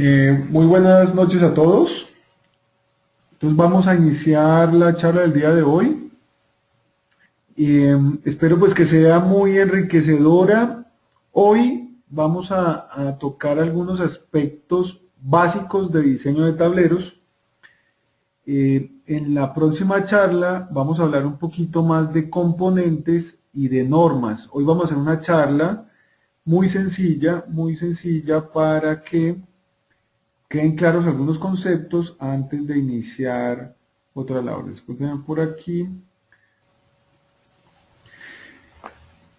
Muy buenas noches a todos. Entonces vamos a iniciar la charla del día de hoy. Espero pues que sea muy enriquecedora. Hoy vamos a tocar algunos aspectos básicos de diseño de tableros. En la próxima charla vamos a hablar un poquito más de componentes y de normas. Hoy vamos a hacer una charla muy sencilla para que queden claros algunos conceptos antes de iniciar otra labor. Disculpen por aquí.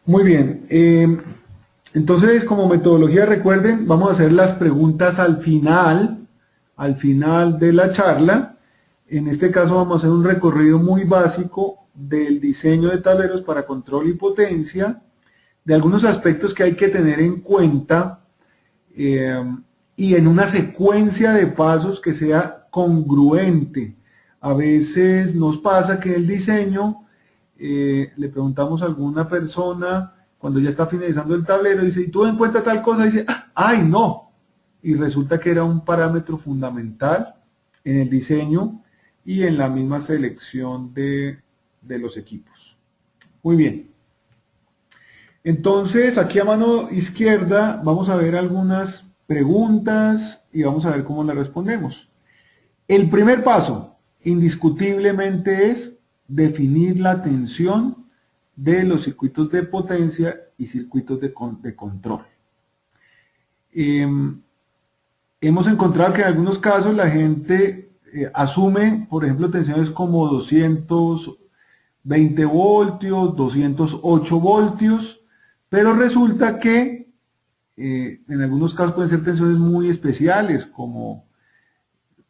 Muy bien. Entonces, como metodología, recuerden, vamos a hacer las preguntas al final de la charla. En este caso vamos a hacer un recorrido muy básico del diseño de tableros para control y potencia, de algunos aspectos que hay que tener en cuenta eh, y en una secuencia de pasos que sea congruente. A veces nos pasa que el diseño, le preguntamos a alguna persona cuando ya está finalizando el tablero, dice, ¿y tú en cuenta tal cosa? Dice, ¡ay, no! Y resulta que era un parámetro fundamental en el diseño y en la misma selección de los equipos. Muy bien. Entonces, aquí a mano izquierda vamos a ver algunas preguntas y vamos a ver cómo las respondemos. El primer paso, indiscutiblemente, es definir la tensión de los circuitos de potencia y circuitos de control. Hemos encontrado que en algunos casos la gente asume, por ejemplo, tensiones como 220 voltios, 208 voltios, pero resulta que en algunos casos pueden ser tensiones muy especiales, como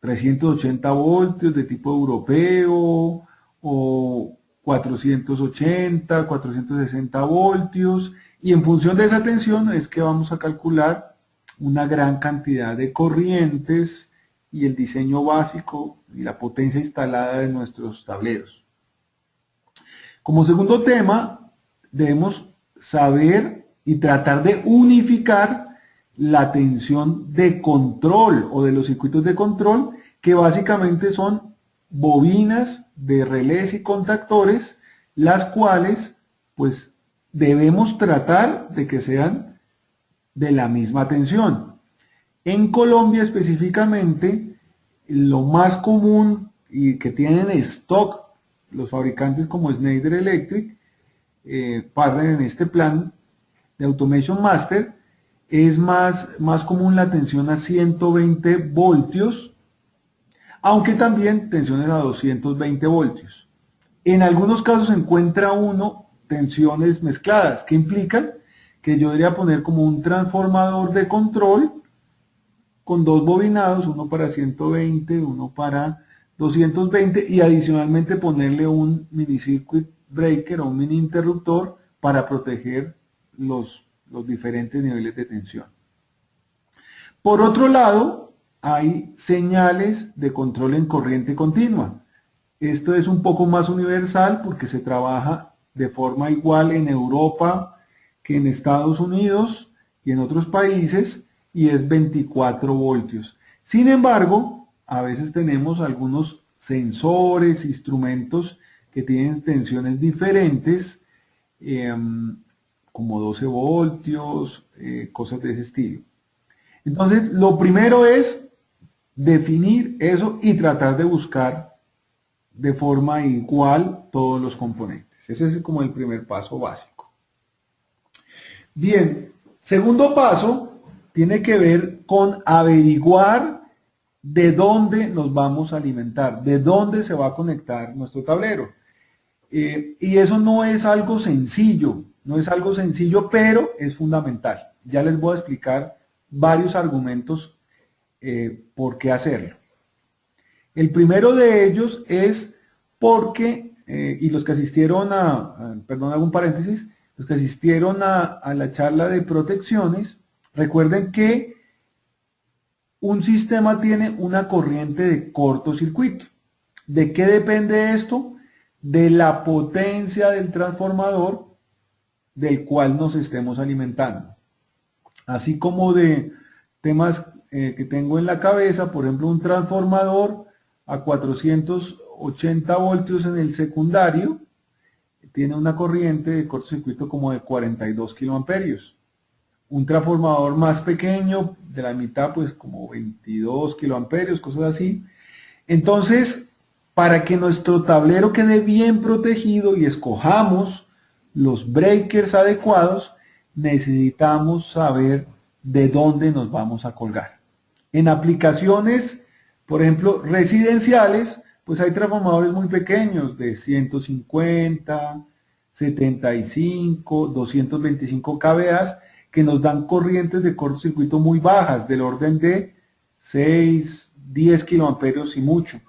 380 voltios de tipo europeo o 480, 460 voltios, y en función de esa tensión es que vamos a calcular una gran cantidad de corrientes y el diseño básico y la potencia instalada de nuestros tableros. Como segundo tema, debemos saber y tratar de unificar la tensión de control o de los circuitos de control, que básicamente son bobinas de relés y contactores, las cuales pues debemos tratar de que sean de la misma tensión. En Colombia específicamente, lo más común y que tienen stock los fabricantes como Schneider Electric, partner en este plan de Automation Master, es más común la tensión a 120 voltios, aunque también tensiones a 220 voltios. En algunos casos se encuentra uno tensiones mezcladas, que implican que yo debería poner como un transformador de control con dos bobinados, uno para 120, uno para 220, y adicionalmente ponerle un mini circuit breaker o un mini interruptor para proteger los diferentes niveles de tensión. Por otro lado, hay señales de control en corriente continua. Esto es un poco más universal porque se trabaja de forma igual en Europa que en Estados Unidos y en otros países, y es 24 voltios. Sin embargo, a veces tenemos algunos sensores, instrumentos que tienen tensiones diferentes, eh, como 12 voltios, cosas de ese estilo. Entonces, lo primero es definir eso y tratar de buscar de forma igual todos los componentes. Ese es como el primer paso básico. Bien, segundo paso tiene que ver con averiguar de dónde nos vamos a alimentar, de dónde se va a conectar nuestro tablero. Y eso no es algo sencillo, no es algo sencillo, pero es fundamental. Ya les voy a explicar varios argumentos por qué hacerlo. El primero de ellos es porque, y los que asistieron perdón, hago un paréntesis, los que asistieron a la charla de protecciones, recuerden que un sistema tiene una corriente de cortocircuito. ¿De qué depende esto? De la potencia del transformador del cual nos estemos alimentando. Así como de temas que tengo en la cabeza, por ejemplo, un transformador a 480 voltios en el secundario, tiene una corriente de cortocircuito como de 42 kiloamperios. Un transformador más pequeño, de la mitad, pues como 22 kiloamperios, cosas así. Entonces, para que nuestro tablero quede bien protegido y escojamos los breakers adecuados, necesitamos saber de dónde nos vamos a colgar. En aplicaciones, por ejemplo, residenciales, pues hay transformadores muy pequeños de 150, 75, 225 kVA que nos dan corrientes de cortocircuito muy bajas, del orden de 6, 10 kiloamperios y mucho.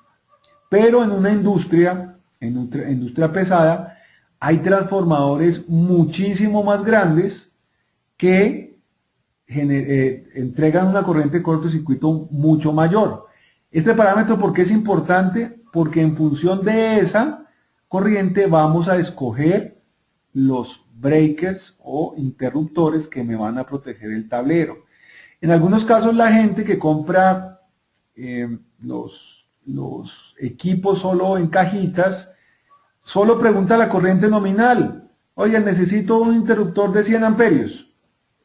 Pero en una industria, industria pesada, hay transformadores muchísimo más grandes que entregan una corriente de cortocircuito mucho mayor. Este parámetro, ¿por qué es importante? Porque en función de esa corriente vamos a escoger los breakers o interruptores que me van a proteger el tablero. En algunos casos la gente que compra los equipos solo en cajitas, solo pregunta la corriente nominal. Oye, necesito un interruptor de 100 amperios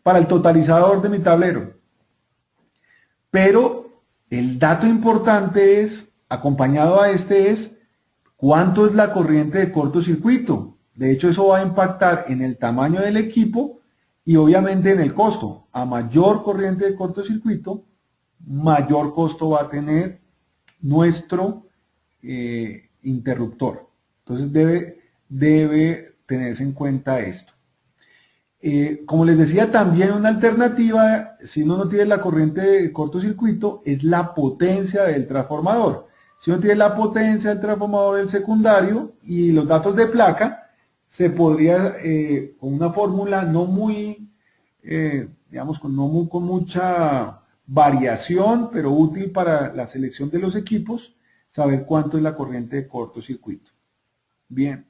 para el totalizador de mi tablero. Pero el dato importante es, acompañado a este, es cuánto es la corriente de cortocircuito. De hecho, eso va a impactar en el tamaño del equipo y obviamente en el costo. A mayor corriente de cortocircuito, mayor costo va a tener nuestro interruptor. Entonces debe tenerse en cuenta esto. Como les decía, también una alternativa, si uno no tiene la corriente de cortocircuito, es la potencia del transformador. Si uno tiene la potencia del transformador del secundario y los datos de placa, se podría, con una fórmula no muy, digamos, con mucha variación, pero útil para la selección de los equipos, saber cuánto es la corriente de cortocircuito. Bien.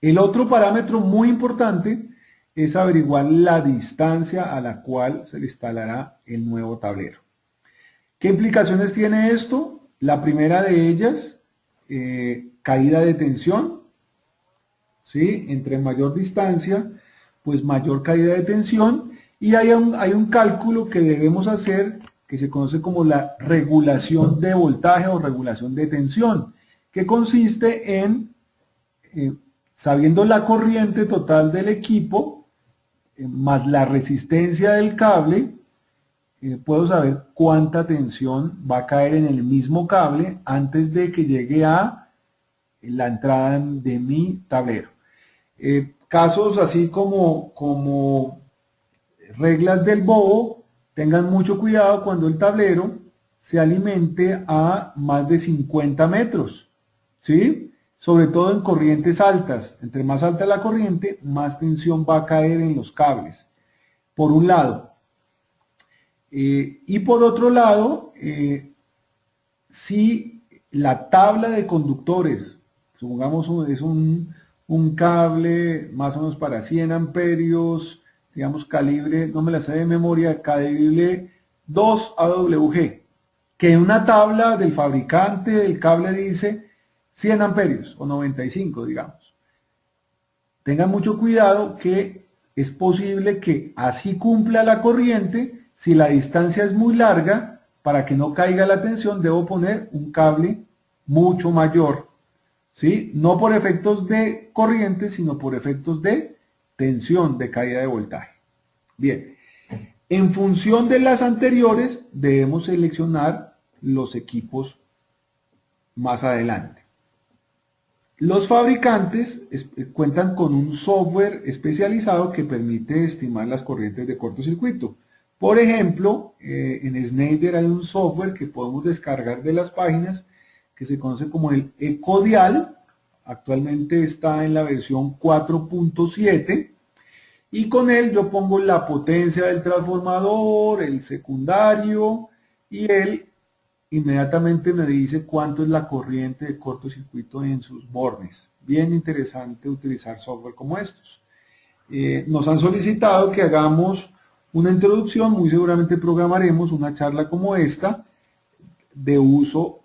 El otro parámetro muy importante es averiguar la distancia a la cual se le instalará el nuevo tablero. ¿Qué implicaciones tiene esto? La primera de ellas, caída de tensión. ¿Sí? Entre mayor distancia, pues mayor caída de tensión. Y hay un cálculo que debemos hacer que se conoce como la regulación de voltaje o regulación de tensión, que consiste en, sabiendo la corriente total del equipo, más la resistencia del cable, puedo saber cuánta tensión va a caer en el mismo cable antes de que llegue a la entrada de mi tablero. Casos así como reglas del bobo, tengan mucho cuidado cuando el tablero se alimente a más de 50 metros, ¿sí? Sobre todo en corrientes altas. Entre más alta la corriente, más tensión va a caer en los cables, por un lado. Y por otro lado, si la tabla de conductores, supongamos es un cable más o menos para 100 amperios, digamos calibre, no me la sé de memoria, calibre 2 AWG, que en una tabla del fabricante del cable dice 100 amperios o 95, digamos. Tengan mucho cuidado que es posible que así cumpla la corriente. Si la distancia es muy larga, para que no caiga la tensión, debo poner un cable mucho mayor, ¿sí? No por efectos de corriente, sino por efectos de tensión, de caída de voltaje. Bien, en función de las anteriores, debemos seleccionar los equipos más adelante. Los fabricantes cuentan con un software especializado que permite estimar las corrientes de cortocircuito. Por ejemplo, en Schneider hay un software que podemos descargar de las páginas que se conoce como el Ecodial. Actualmente está en la versión 4.7 y con él yo pongo la potencia del transformador, el secundario y él inmediatamente me dice cuánto es la corriente de cortocircuito en sus bornes. Bien interesante utilizar software como estos. Nos han solicitado que hagamos una introducción, muy seguramente programaremos una charla como esta de uso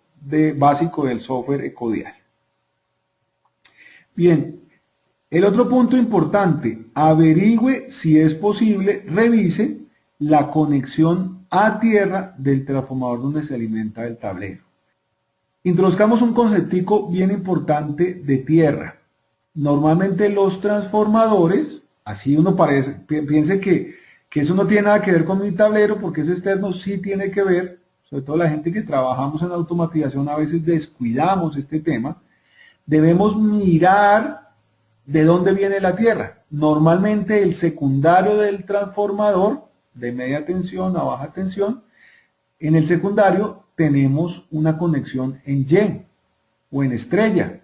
básico del software Ecodial. Bien, el otro punto importante, averigüe si es posible, revise la conexión a tierra del transformador donde se alimenta el tablero. Introduzcamos un conceptico bien importante de tierra. Normalmente los transformadores, así uno piense que eso no tiene nada que ver con mi tablero porque es externo, sí tiene que ver, sobre todo la gente que trabajamos en automatización a veces descuidamos este tema. Debemos mirar de dónde viene la tierra. Normalmente el secundario del transformador de media tensión a baja tensión, en el secundario tenemos una conexión en Y o en estrella.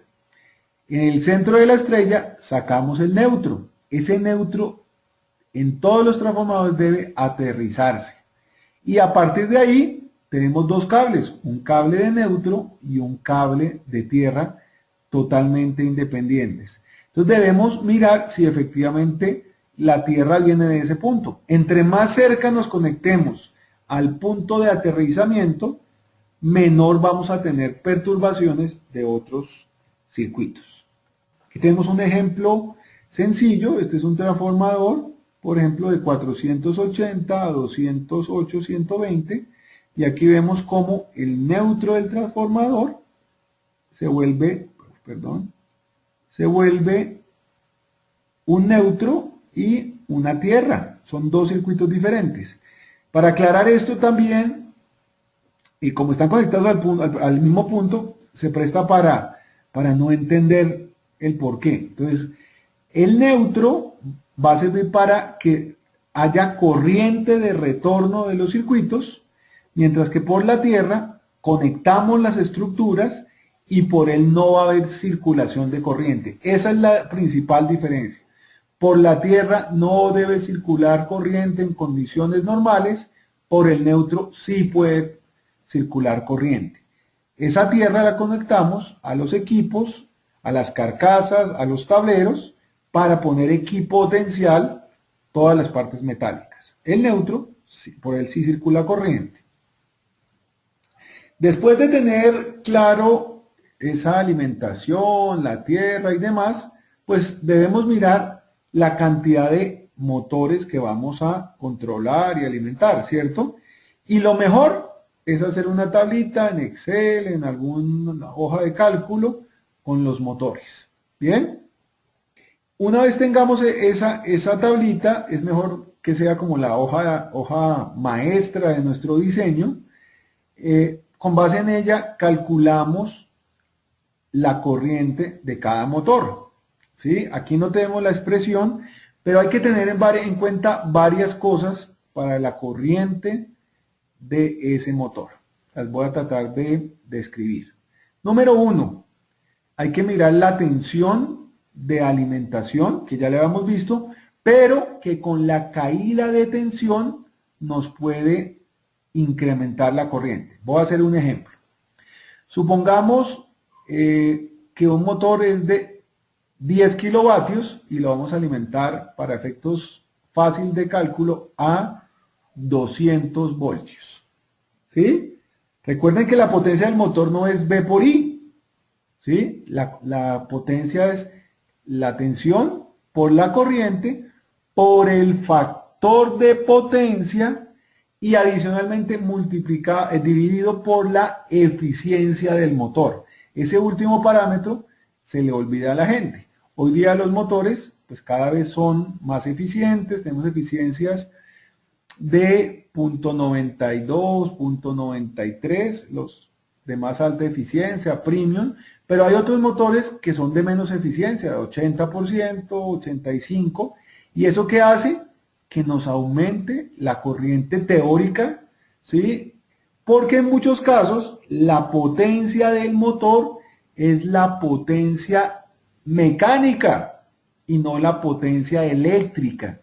En el centro de la estrella sacamos el neutro. Ese neutro en todos los transformadores debe aterrizarse. Y a partir de ahí tenemos dos cables, un cable de neutro y un cable de tierra totalmente independientes. Entonces debemos mirar si efectivamente la tierra viene de ese punto. Entre más cerca nos conectemos al punto de aterrizamiento, menor vamos a tener perturbaciones de otros circuitos. Aquí tenemos un ejemplo sencillo. Este es un transformador, por ejemplo, de 480 a 208, 120. Y aquí vemos cómo el neutro del transformador se vuelve un neutro y una tierra. Son dos circuitos diferentes. Para aclarar esto también, y como están conectados al mismo punto, se presta para no entender el por qué. Entonces, el neutro va a servir para que haya corriente de retorno de los circuitos, mientras que por la tierra conectamos las estructuras y por él no va a haber circulación de corriente. Esa es la principal diferencia. Por la tierra no debe circular corriente en condiciones normales, por el neutro sí puede circular corriente. Esa tierra la conectamos a los equipos, a las carcasas, a los tableros, para poner equipotencial todas las partes metálicas. El neutro, por él sí circula corriente. Después de tener claro esa alimentación, la tierra y demás, pues debemos mirar la cantidad de motores que vamos a controlar y alimentar, ¿cierto? Y lo mejor es hacer una tablita en Excel, en alguna hoja de cálculo, con los motores. ¿Bien? Una vez tengamos esa tablita, es mejor que sea como la hoja maestra de nuestro diseño. Con base en ella calculamos la corriente de cada motor. ¿Sí? Aquí no tenemos la expresión, pero hay que tener en cuenta varias cosas para la corriente de ese motor. Las voy a tratar de describir. Número 1, hay que mirar la tensión de alimentación, que ya le habíamos visto, pero que con la caída de tensión nos puede incrementar la corriente. Voy a hacer un ejemplo. Supongamos que un motor es de 10 kilovatios y lo vamos a alimentar para efectos fáciles de cálculo a 200 voltios. ¿Sí? Recuerden que la potencia del motor no es V por I. ¿Sí? La potencia es la tensión por la corriente por el factor de potencia y adicionalmente dividido por la eficiencia del motor. Ese último parámetro se le olvida a la gente. Hoy día los motores pues cada vez son más eficientes, tenemos eficiencias de 0.92, 0.93, los de más alta eficiencia, premium, pero hay otros motores que son de menos eficiencia, de 80%, 85%, y eso ¿qué hace? Que nos aumente la corriente teórica, ¿sí? Porque en muchos casos la potencia del motor es la potencia mecánica y no la potencia eléctrica.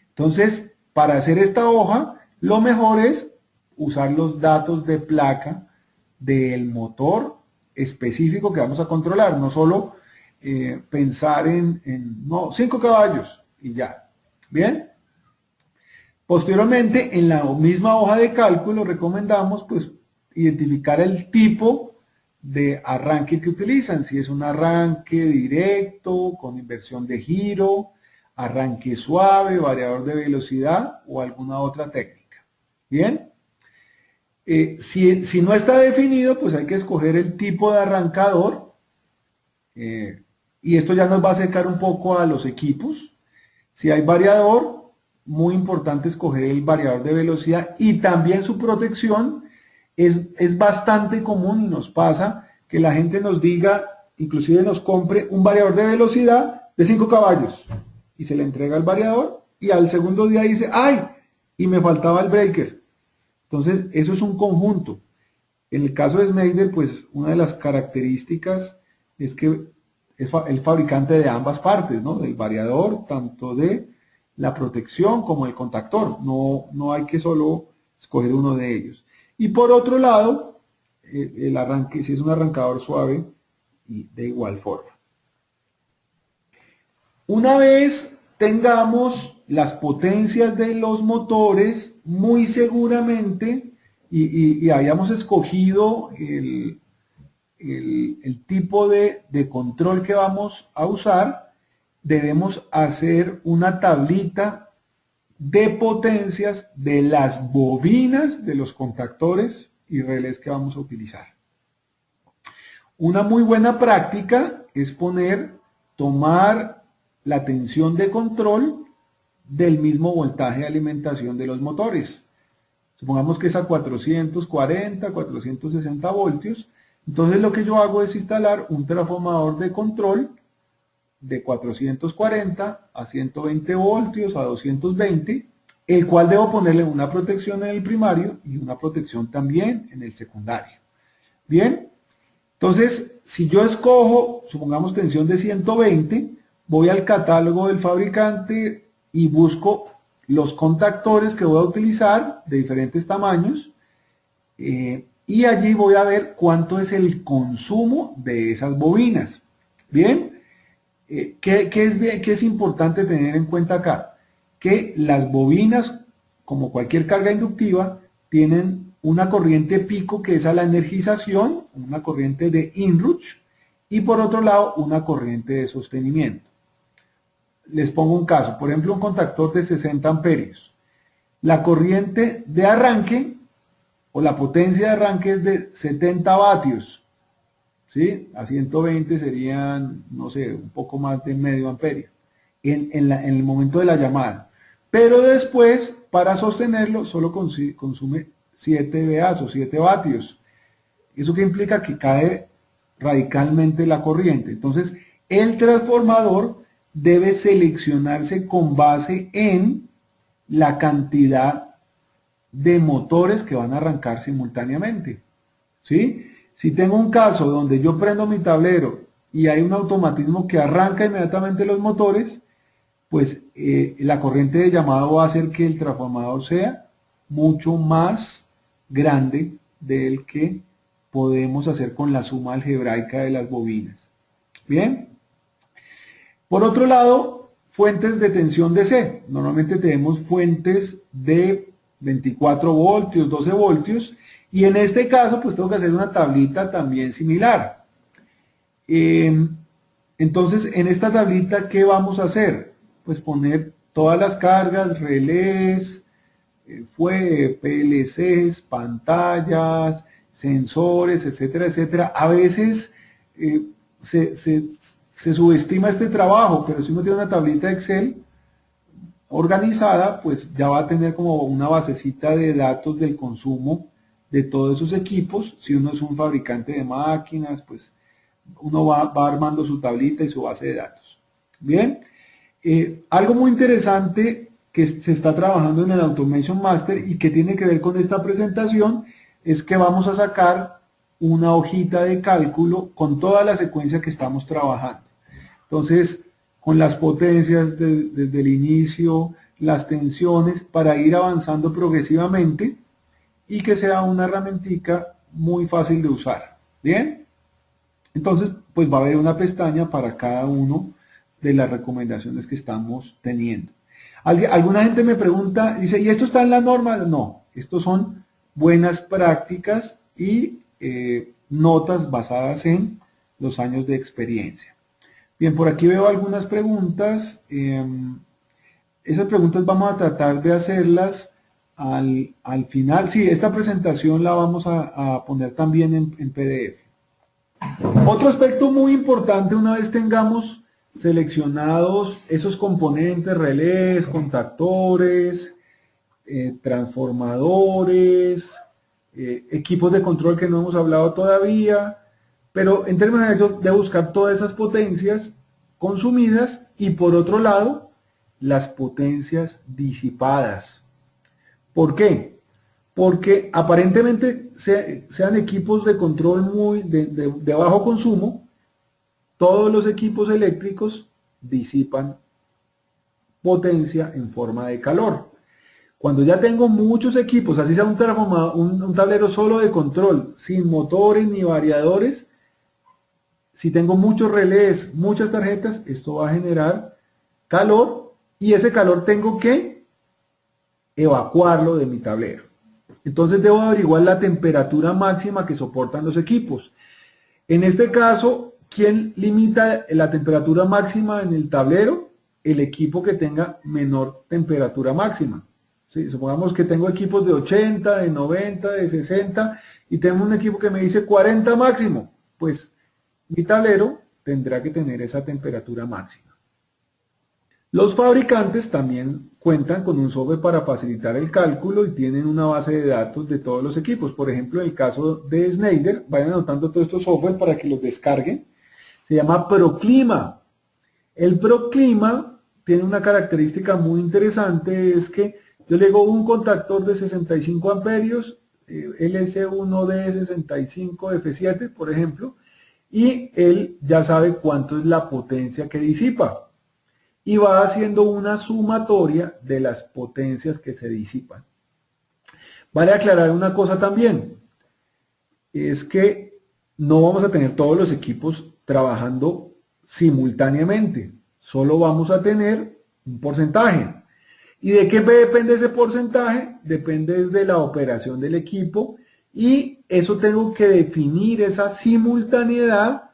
Entonces, para hacer esta hoja, lo mejor es usar los datos de placa del motor específico que vamos a controlar, no solo pensar en 5 caballos y ya. ¿Bien? Posteriormente, en la misma hoja de cálculo, recomendamos pues identificar el tipo de arranque que utilizan, si es un arranque directo, con inversión de giro, arranque suave, variador de velocidad o alguna otra técnica. Bien, si no está definido, pues hay que escoger el tipo de arrancador, y esto ya nos va a acercar un poco a los equipos. Si hay variador, muy importante escoger el variador de velocidad y también su protección. Es bastante común y nos pasa que la gente nos diga, inclusive nos compre un variador de velocidad de 5 caballos y se le entrega el variador y al segundo día dice, ¡ay! Y me faltaba el breaker. Entonces, eso es un conjunto. En el caso de Schneider, pues una de las características es que es el fabricante de ambas partes, ¿no? Del variador, tanto de la protección como el contactor. No hay que solo escoger uno de ellos. Y por otro lado, el arranque, si es un arrancador suave, y de igual forma. Una vez tengamos las potencias de los motores, muy seguramente, y hayamos escogido el tipo de control que vamos a usar, debemos hacer una tablita de potencias de las bobinas de los contactores y relés que vamos a utilizar. Una muy buena práctica es tomar la tensión de control del mismo voltaje de alimentación de los motores. Supongamos que es a 440, 460 voltios. Entonces lo que yo hago es instalar un transformador de control de 440 a 120 voltios a 220, el cual debo ponerle una protección en el primario y una protección también en el secundario. Bien, entonces si yo escojo, supongamos tensión de 120, voy al catálogo del fabricante y busco los contactores que voy a utilizar de diferentes tamaños, y allí voy a ver cuánto es el consumo de esas bobinas. Bien, ¿qué es importante tener en cuenta acá? Que las bobinas, como cualquier carga inductiva, tienen una corriente pico que es a la energización, una corriente de inrush, y por otro lado una corriente de sostenimiento. Les pongo un caso, por ejemplo un contactor de 60 amperios. La corriente de arranque o la potencia de arranque es de 70 vatios, ¿sí? A 120 serían, no sé, un poco más de medio amperio en el momento de la llamada. Pero después, para sostenerlo, solo consume 7 VA o 7 vatios. ¿Eso qué implica? Que cae radicalmente la corriente. Entonces, el transformador debe seleccionarse con base en la cantidad de motores que van a arrancar simultáneamente, ¿sí? Si tengo un caso donde yo prendo mi tablero y hay un automatismo que arranca inmediatamente los motores, pues la corriente de llamado va a hacer que el transformador sea mucho más grande del que podemos hacer con la suma algebraica de las bobinas. Bien. Por otro lado, fuentes de tensión DC. Normalmente tenemos fuentes de 24 voltios, 12 voltios, y en este caso pues tengo que hacer una tablita también similar. Entonces, en esta tablita, ¿qué vamos a hacer? Pues poner todas las cargas, relés, PLCs, pantallas, sensores, etcétera, etcétera. A veces se subestima este trabajo, pero si uno tiene una tablita Excel organizada, pues ya va a tener como una basecita de datos del consumo de todos esos equipos. Si uno es un fabricante de máquinas, pues uno va armando su tablita y su base de datos. Bien, algo muy interesante que se está trabajando en el Automation Master y que tiene que ver con esta presentación es que vamos a sacar una hojita de cálculo con toda la secuencia que estamos trabajando. Entonces, con las potencias desde el inicio, las tensiones, para ir avanzando progresivamente y que sea una herramientica muy fácil de usar. ¿Bien? Entonces, pues va a haber una pestaña para cada uno de las recomendaciones que estamos teniendo. Alguna gente me pregunta, dice, ¿y esto está en la norma? No, estos son buenas prácticas y notas basadas en los años de experiencia. Bien, por aquí veo algunas preguntas. Esas preguntas vamos a tratar de hacerlas al final. Sí, esta presentación la vamos a poner también en PDF. Otro aspecto muy importante, una vez tengamos seleccionados esos componentes, relés, contactores, transformadores, equipos de control que no hemos hablado todavía, pero en términos de buscar todas esas potencias consumidas y por otro lado, las potencias disipadas. ¿Por qué? Porque aparentemente sean equipos de control muy de bajo consumo, todos los equipos eléctricos disipan potencia en forma de calor. Cuando ya tengo muchos equipos, así sea un tablero solo de control, sin motores ni variadores, si tengo muchos relés, muchas tarjetas, esto va a generar calor y ese calor tengo que evacuarlo de mi tablero. Entonces debo averiguar la temperatura máxima que soportan los equipos. En este caso, ¿quién limita la temperatura máxima en el tablero? El equipo que tenga menor temperatura máxima. ¿Sí? Supongamos que tengo equipos de 80, de 90, de 60 y tengo un equipo que me dice 40 máximo. Pues mi tablero tendrá que tener esa temperatura máxima. Los fabricantes también cuentan con un software para facilitar el cálculo y tienen una base de datos de todos los equipos. Por ejemplo, en el caso de Schneider, vayan anotando todos estos software para que los descarguen. Se llama Proclima. El Proclima tiene una característica muy interesante, es que yo le digo un contactor de 65 amperios, LS1D 65F7, por ejemplo, y él ya sabe cuánto es la potencia que disipa. Y va haciendo una sumatoria de las potencias que se disipan. Vale aclarar una cosa también, es que no vamos a tener todos los equipos trabajando simultáneamente, solo vamos a tener un porcentaje. ¿Y de qué depende ese porcentaje? Depende de la operación del equipo y eso tengo que definir esa simultaneidad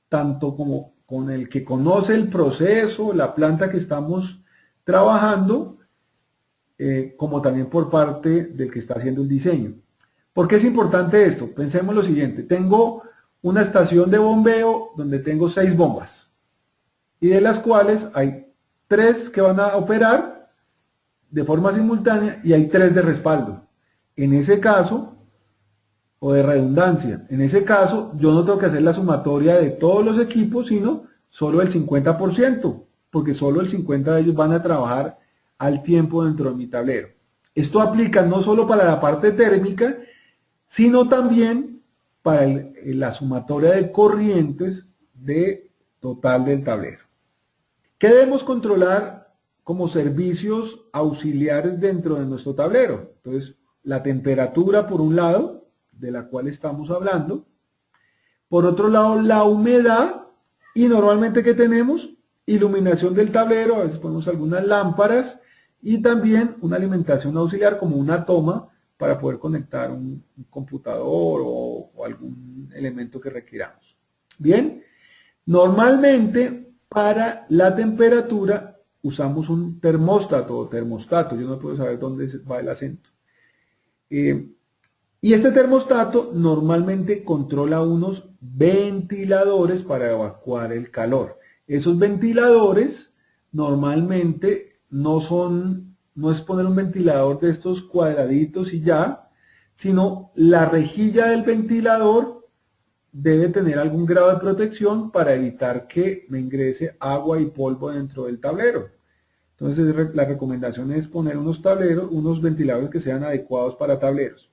tanto como con el que conoce el proceso, la planta que estamos trabajando, como también por parte del que está haciendo el diseño. ¿Por qué es importante esto? Pensemos lo siguiente, tengo una estación de bombeo donde tengo 6 bombas y de las cuales hay 3 que van a operar de forma simultánea y hay 3 de respaldo. En ese caso, o de redundancia. En ese caso, yo no tengo que hacer la sumatoria de todos los equipos, sino solo el 50%, porque solo el 50% de ellos van a trabajar al tiempo dentro de mi tablero. Esto aplica no solo para la parte térmica, sino también para la sumatoria de corrientes de total del tablero. ¿Qué debemos controlar como servicios auxiliares dentro de nuestro tablero? Entonces, la temperatura por un lado, de la cual estamos hablando. Por otro lado, la humedad y normalmente ¿qué tenemos? Iluminación del tablero, a veces ponemos algunas lámparas y también una alimentación auxiliar como una toma para poder conectar un computador o algún elemento que requiramos. Bien, normalmente para la temperatura usamos un termóstato o termostato, yo no puedo saber dónde va el acento. Y este termostato normalmente controla unos ventiladores para evacuar el calor. Esos ventiladores normalmente no es poner un ventilador de estos cuadraditos y ya, sino la rejilla del ventilador debe tener algún grado de protección para evitar que me ingrese agua y polvo dentro del tablero. Entonces la recomendación es poner unos ventiladores que sean adecuados para tableros.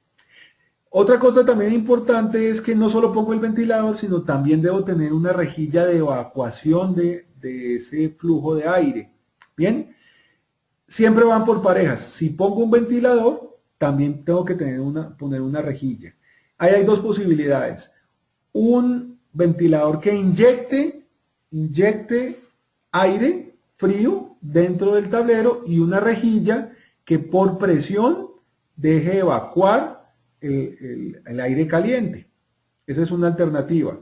Otra cosa también importante es que no solo pongo el ventilador, sino también debo tener una rejilla de evacuación de ese flujo de aire. Bien, siempre van por parejas. Si pongo un ventilador, también tengo que poner una rejilla. Ahí hay dos posibilidades. Un ventilador que inyecte aire frío dentro del tablero y una rejilla que por presión deje evacuar el aire caliente. Esa es una alternativa.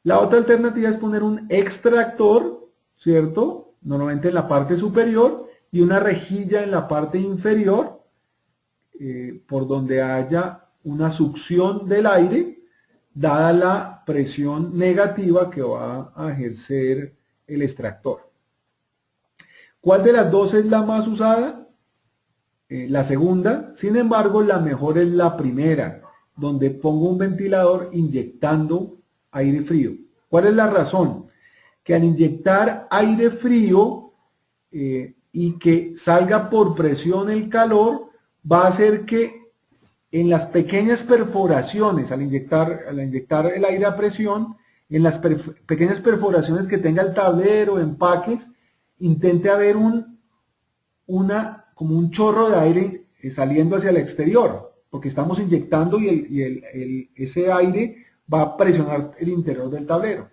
La otra alternativa es poner un extractor, ¿cierto? Normalmente en la parte superior y una rejilla en la parte inferior, por donde haya una succión del aire, dada la presión negativa que va a ejercer el extractor. ¿Cuál de las dos es la más usada? La segunda. Sin embargo, la mejor es la primera, donde pongo un ventilador inyectando aire frío. ¿Cuál es la razón? Que al inyectar aire frío y que salga por presión el calor, va a hacer que en las pequeñas perforaciones, al inyectar el aire a presión, en las pequeñas perforaciones que tenga el tablero, empaques, intente haber como un chorro de aire saliendo hacia el exterior, porque estamos inyectando y ese aire va a presionar el interior del tablero.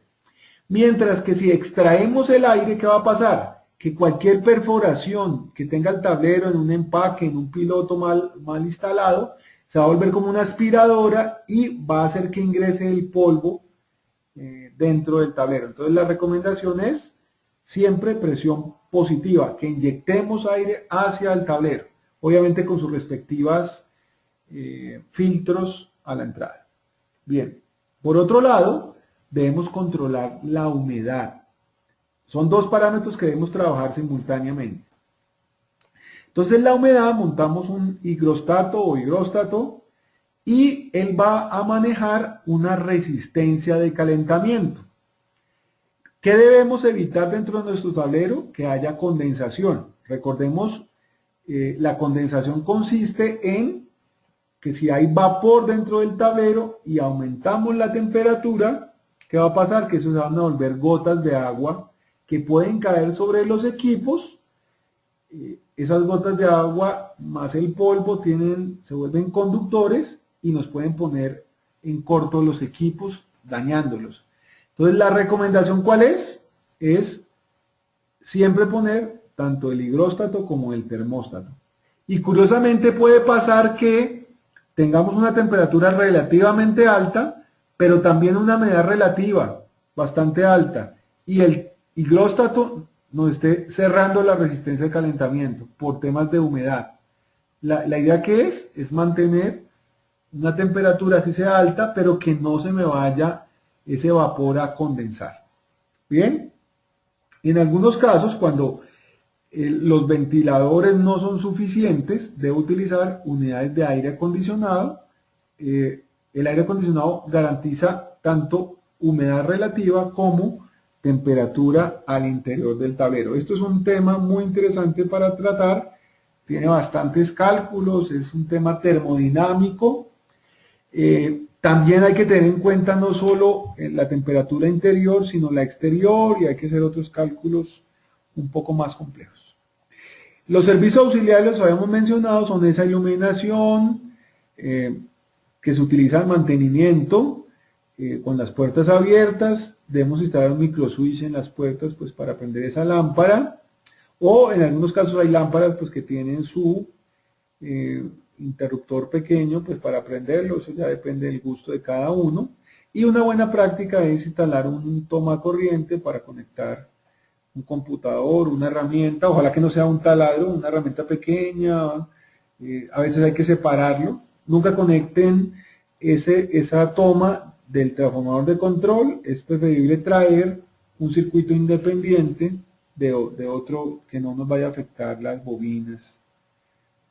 Mientras que si extraemos el aire, ¿qué va a pasar? Que cualquier perforación que tenga el tablero en un empaque, en un piloto mal instalado, se va a volver como una aspiradora y va a hacer que ingrese el polvo dentro del tablero. Entonces la recomendación es siempre presión positiva, que inyectemos aire hacia el tablero, obviamente con sus respectivas filtros a la entrada. Bien, por otro lado, debemos controlar la humedad. Son dos parámetros que debemos trabajar simultáneamente. Entonces la humedad, montamos un higrostato o higróstato y él va a manejar una resistencia de calentamiento. ¿Qué debemos evitar dentro de nuestro tablero? Que haya condensación. Recordemos, la condensación consiste en que si hay vapor dentro del tablero y aumentamos la temperatura, ¿qué va a pasar? Que eso se van a volver gotas de agua que pueden caer sobre los equipos. Esas gotas de agua más el polvo se vuelven conductores y nos pueden poner en corto los equipos, dañándolos. Entonces, la recomendación, ¿cuál es? Es siempre poner tanto el higróstato como el termóstato. Y curiosamente puede pasar que tengamos una temperatura relativamente alta, pero también una humedad relativa bastante alta, y el higróstato nos esté cerrando la resistencia de calentamiento por temas de humedad. La idea que es mantener una temperatura así sea alta, pero que no se me vaya ese vapor a condensar. Bien, en algunos casos, cuando los ventiladores no son suficientes, debo utilizar unidades de aire acondicionado. El aire acondicionado garantiza tanto humedad relativa como temperatura al interior del tablero. Esto es un tema muy interesante para tratar, tiene bastantes cálculos, es un tema termodinámico. También hay que tener en cuenta no solo la temperatura interior, sino la exterior, y hay que hacer otros cálculos un poco más complejos. Los servicios auxiliares, los habíamos mencionado, son esa iluminación que se utiliza en mantenimiento, con las puertas abiertas. Debemos instalar un microswitch en las puertas pues, para prender esa lámpara, o en algunos casos hay lámparas pues, que tienen su interruptor pequeño pues, para prenderlo. Eso ya depende del gusto de cada uno. Y una buena práctica es instalar un toma corriente para conectar un computador, una herramienta, ojalá que no sea un taladro, una herramienta pequeña. A veces hay que separarlo. Nunca conecten esa toma del transformador de control. Es preferible traer un circuito independiente de otro que no nos vaya a afectar las bobinas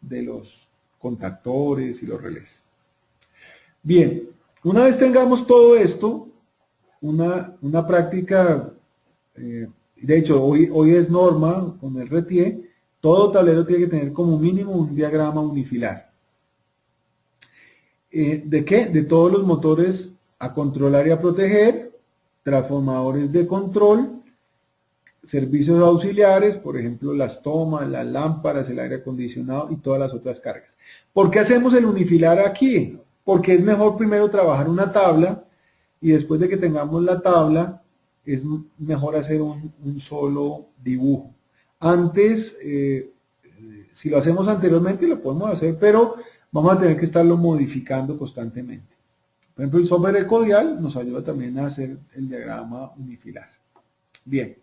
de los contactores y los relés. Bien, una vez tengamos todo esto, una práctica, de hecho hoy es norma con el RETIE, todo tablero tiene que tener como mínimo un diagrama unifilar. ¿De qué? De todos los motores a controlar y a proteger, transformadores de control, servicios auxiliares, por ejemplo las tomas, las lámparas, el aire acondicionado y todas las otras cargas. ¿Por qué hacemos el unifilar aquí? Porque es mejor primero trabajar una tabla y después de que tengamos la tabla es mejor hacer un solo dibujo. antes, si lo hacemos anteriormente lo podemos hacer, pero vamos a tener que estarlo modificando constantemente. Por ejemplo, el software Ecodial nos ayuda también a hacer el diagrama unifilar. Bien.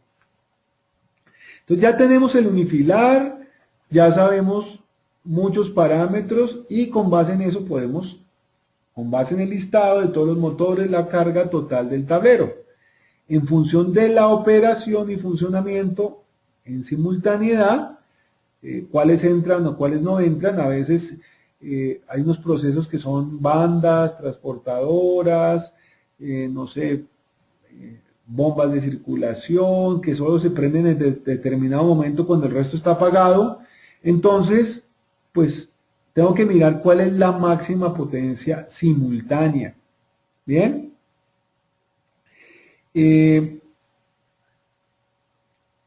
Entonces ya tenemos el unifilar, ya sabemos muchos parámetros y con base en eso podemos, con base en el listado de todos los motores, la carga total del tablero. En función de la operación y funcionamiento en simultaneidad, cuáles entran o cuáles no entran. A veces hay unos procesos que son bandas, transportadoras, no sé, bombas de circulación, que solo se prenden en determinado momento cuando el resto está apagado. Entonces, pues tengo que mirar cuál es la máxima potencia simultánea. ¿Bien?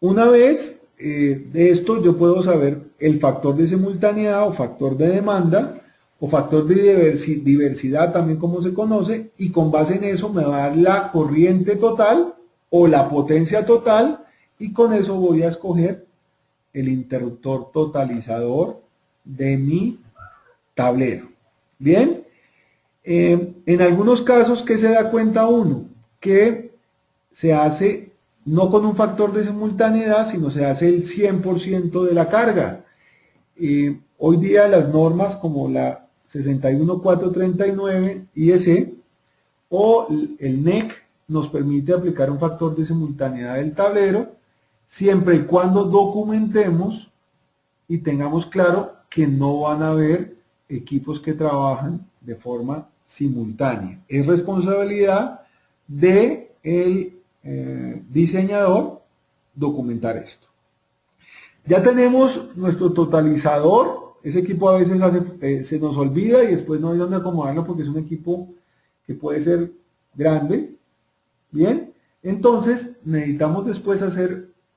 Una vez de esto yo puedo saber el factor de simultaneidad o factor de demanda o factor de diversidad también como se conoce, y con base en eso me va a dar la corriente total o la potencia total, y con eso voy a escoger el interruptor totalizador de mi tablero. Bien, en algunos casos, ¿qué se da cuenta uno? Que se hace no con un factor de simultaneidad, sino se hace el 100% de la carga. Hoy día las normas como la 61439 IEC o el NEC nos permite aplicar un factor de simultaneidad del tablero, siempre y cuando documentemos y tengamos claro que no van a haber equipos que trabajan de forma simultánea. Es responsabilidad del diseñador documentar esto. Ya tenemos nuestro totalizador. Ese equipo a veces se nos olvida y después no hay dónde acomodarlo porque es un equipo que puede ser grande. Bien, entonces necesitamos después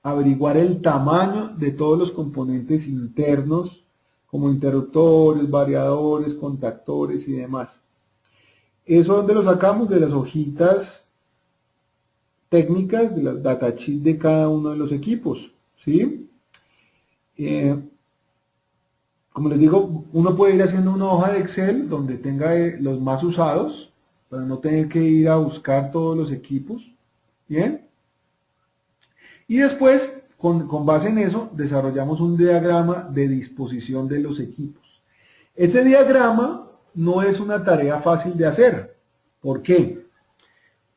averiguar el tamaño de todos los componentes internos, como interruptores, variadores, contactores y demás. ¿Eso dónde lo sacamos? De las hojitas técnicas, de las datasheets de cada uno de los equipos, ¿sí? Como les digo, uno puede ir haciendo una hoja de Excel donde tenga los más usados, para no tener que ir a buscar todos los equipos, ¿bien? Y después, con base en eso, desarrollamos un diagrama de disposición de los equipos. Ese diagrama no es una tarea fácil de hacer. ¿Por qué?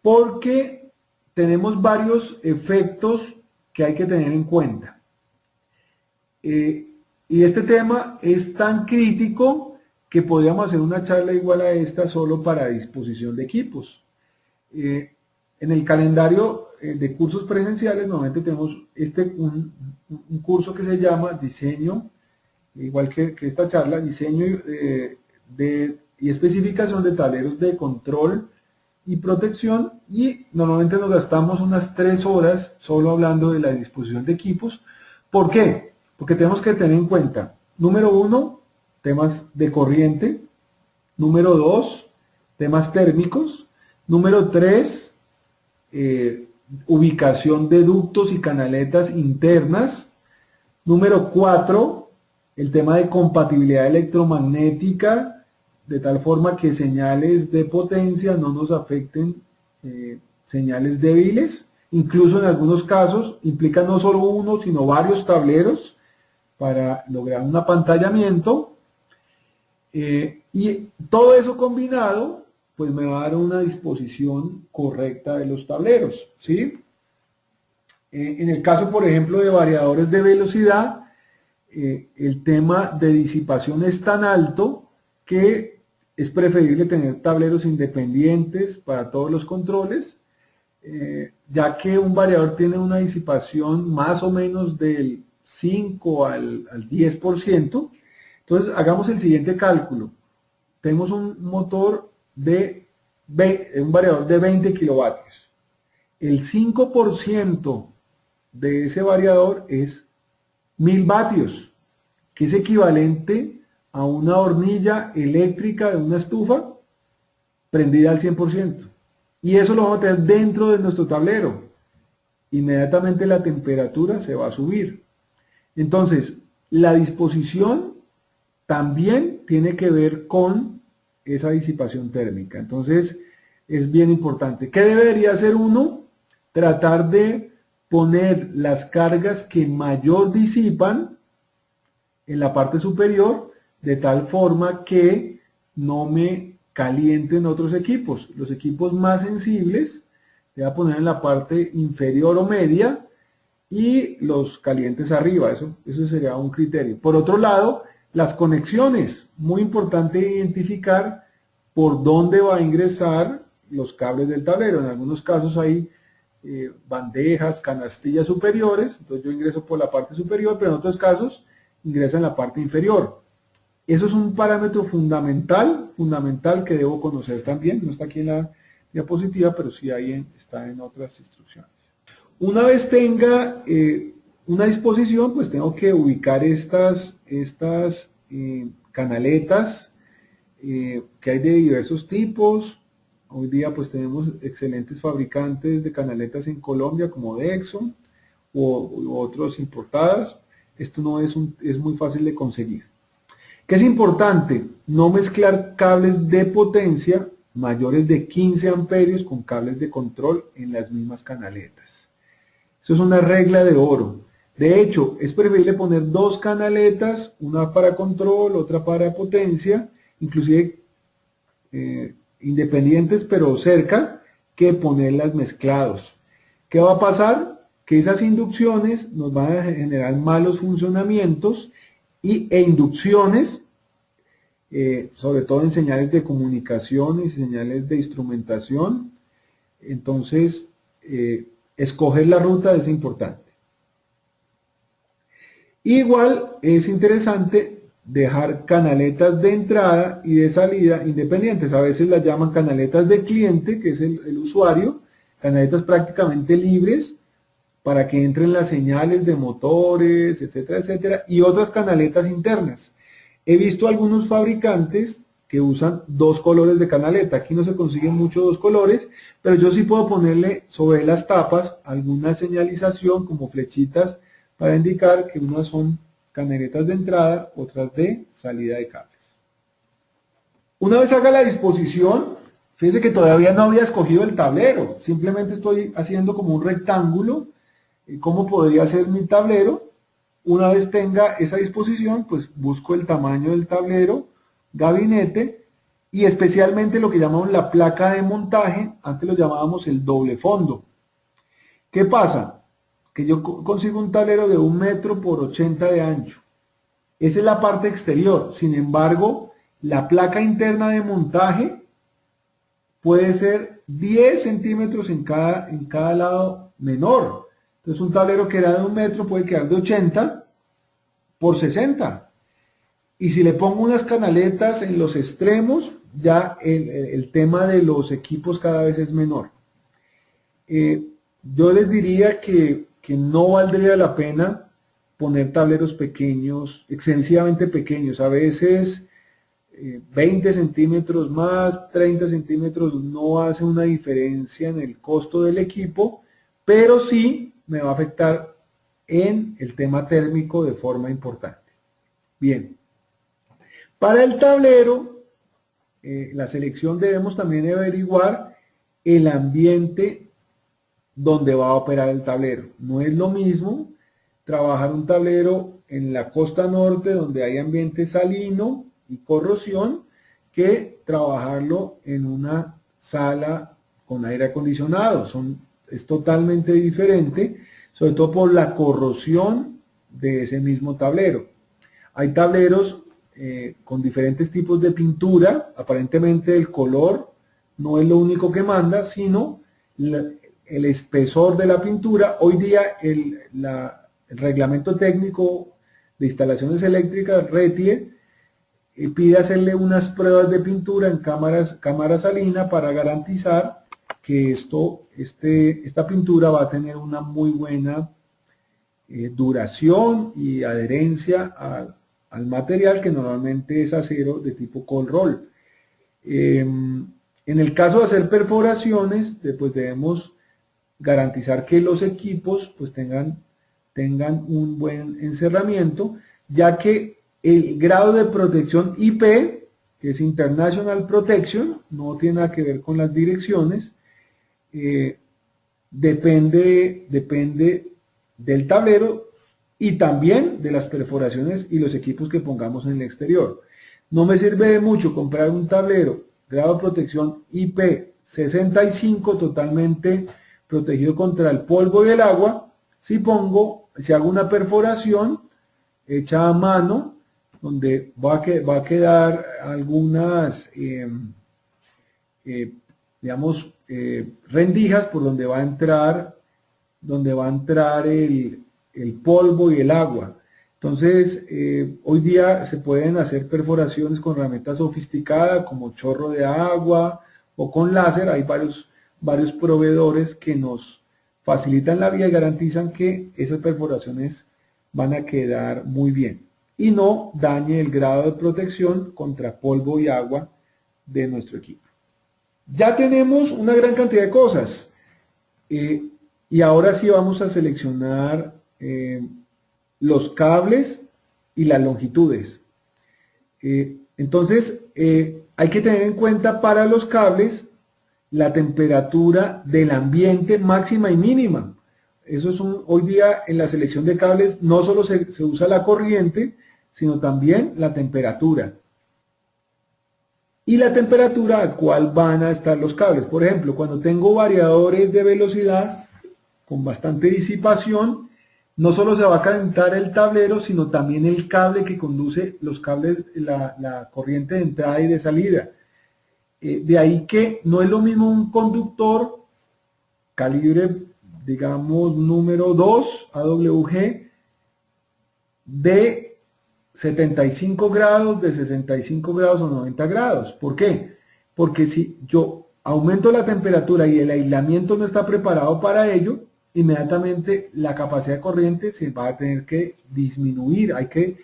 Porque tenemos varios efectos que hay que tener en cuenta. Y este tema es tan crítico que podríamos hacer una charla igual a esta solo para disposición de equipos. En el calendario de cursos presenciales normalmente tenemos un curso que se llama diseño, igual que esta charla, diseño y especificación de tableros de control y protección, y normalmente nos gastamos unas 3 horas solo hablando de la disposición de equipos. ¿Por qué? Porque tenemos que tener en cuenta, número 1, temas de corriente, número 2, temas térmicos, número 3, ubicación de ductos y canaletas internas, número 4, el tema de compatibilidad electromagnética, de tal forma que señales de potencia no nos afecten señales débiles. Incluso en algunos casos implica no solo uno, sino varios tableros para lograr un apantallamiento. Y todo eso combinado, pues me va a dar una disposición correcta de los tableros, ¿sí? En el caso, por ejemplo, de variadores de velocidad, el tema de disipación es tan alto que es preferible tener tableros independientes para todos los controles, ya que un variador tiene una disipación más o menos del 5 al 10%. Entonces, hagamos el siguiente cálculo. Tenemos un motor un variador de 20 kilovatios. El 5% de ese variador es 1000 vatios, que es equivalente a una hornilla eléctrica de una estufa prendida al 100%. Y eso lo vamos a tener dentro de nuestro tablero. Inmediatamente la temperatura se va a subir. Entonces, la disposición también tiene que ver con esa disipación térmica. Entonces, es bien importante. ¿Qué debería hacer uno? Tratar de poner las cargas que mayor disipan en la parte superior, de tal forma que no me calienten otros equipos. Los equipos más sensibles, voy a poner en la parte inferior o media, y los calientes arriba. Eso sería un criterio. Por otro lado, las conexiones. Muy importante identificar por dónde va a ingresar los cables del tablero. En algunos casos hay bandejas, canastillas superiores, entonces yo ingreso por la parte superior, pero en otros casos ingresa en la parte inferior. Eso es un parámetro fundamental que debo conocer también. No está aquí en la diapositiva, pero sí ahí está en otras instrucciones. Una vez tenga una disposición, pues tengo que ubicar estas canaletas que hay de diversos tipos. Hoy día pues tenemos excelentes fabricantes de canaletas en Colombia como Dexon u otros importadas. Esto no es muy fácil de conseguir. ¿Qué es importante? No mezclar cables de potencia mayores de 15 amperios con cables de control en las mismas canaletas. Eso es una regla de oro. De hecho, es preferible poner dos canaletas, una para control, otra para potencia, inclusive independientes pero cerca, que ponerlas mezclados. ¿Qué va a pasar? Que esas inducciones nos van a generar malos funcionamientos e inducciones, sobre todo en señales de comunicación y señales de instrumentación. Entonces, escoger la ruta es importante. Igual es interesante dejar canaletas de entrada y de salida independientes. A veces las llaman canaletas de cliente, que es el usuario, canaletas prácticamente libres para que entren las señales de motores, etcétera, etcétera, y otras canaletas internas. He visto algunos fabricantes que usan dos colores de canaleta. Aquí no se consiguen mucho dos colores, pero yo sí puedo ponerle sobre las tapas alguna señalización como flechitas para indicar que unas son canaletas de entrada, otras de salida de cables. Una vez haga la disposición, fíjense que todavía no había escogido el tablero, simplemente estoy haciendo como un rectángulo. ¿Cómo podría ser mi tablero? Una vez tenga esa disposición, pues busco el tamaño del tablero, gabinete, y especialmente lo que llamamos la placa de montaje. Antes lo llamábamos el doble fondo. ¿Qué pasa? Que yo consigo un tablero de 1 metro por 80 de ancho. Esa es la parte exterior. Sin embargo, la placa interna de montaje puede ser 10 centímetros en cada lado menor. Entonces un tablero que era de 1 metro puede quedar de 80 por 60. Y si le pongo unas canaletas en los extremos, ya el tema de los equipos cada vez es menor. Yo les diría que no valdría la pena poner tableros pequeños, excesivamente pequeños. A veces 20 centímetros más, 30 centímetros no hace una diferencia en el costo del equipo, pero sí me va a afectar en el tema térmico de forma importante. Bien, para el tablero, la selección debemos también averiguar el ambiente donde va a operar el tablero. No es lo mismo trabajar un tablero en la costa norte donde hay ambiente salino y corrosión que trabajarlo en una sala con aire acondicionado. Es totalmente diferente, sobre todo por la corrosión de ese mismo tablero. Hay tableros con diferentes tipos de pintura. Aparentemente el color no es lo único que manda, sino el espesor de la pintura. Hoy día el reglamento técnico de instalaciones eléctricas, RETIE, pide hacerle unas pruebas de pintura en cámara salina para garantizar que esta pintura va a tener una muy buena duración y adherencia al material, que normalmente es acero de tipo cold roll. En el caso de hacer perforaciones, pues debemos garantizar que los equipos pues tengan tengan un buen encerramiento, ya que el grado de protección IP, que es International Protection, no tiene nada que ver con las direcciones, depende del tablero y también de las perforaciones y los equipos que pongamos en el exterior. No me sirve de mucho comprar un tablero grado de protección IP65 totalmente protegido contra el polvo y el agua si hago una perforación hecha a mano donde va a quedar algunas digamos rendijas por donde va a entrar el polvo y el agua. Entonces, hoy día se pueden hacer perforaciones con herramientas sofisticadas como chorro de agua o con láser. Hay varios proveedores que nos facilitan la vida y garantizan que esas perforaciones van a quedar muy bien y no dañe el grado de protección contra polvo y agua de nuestro equipo. Ya tenemos una gran cantidad de cosas y ahora sí vamos a seleccionar los cables y las longitudes. Entonces, hay que tener en cuenta para los cables la temperatura del ambiente máxima y mínima. Eso es hoy día en la selección de cables no solo se usa la corriente, sino también la temperatura. Y la temperatura a cual van a estar los cables. Por ejemplo, cuando tengo variadores de velocidad con bastante disipación, no solo se va a calentar el tablero, sino también el cable que conduce los cables, la corriente de entrada y de salida. De ahí que no es lo mismo un conductor calibre, digamos, número 2, AWG, de 75 grados, de 65 grados o 90 grados. ¿Por qué? Porque si yo aumento la temperatura y el aislamiento no está preparado para ello, inmediatamente la capacidad de corriente se va a tener que disminuir. Hay que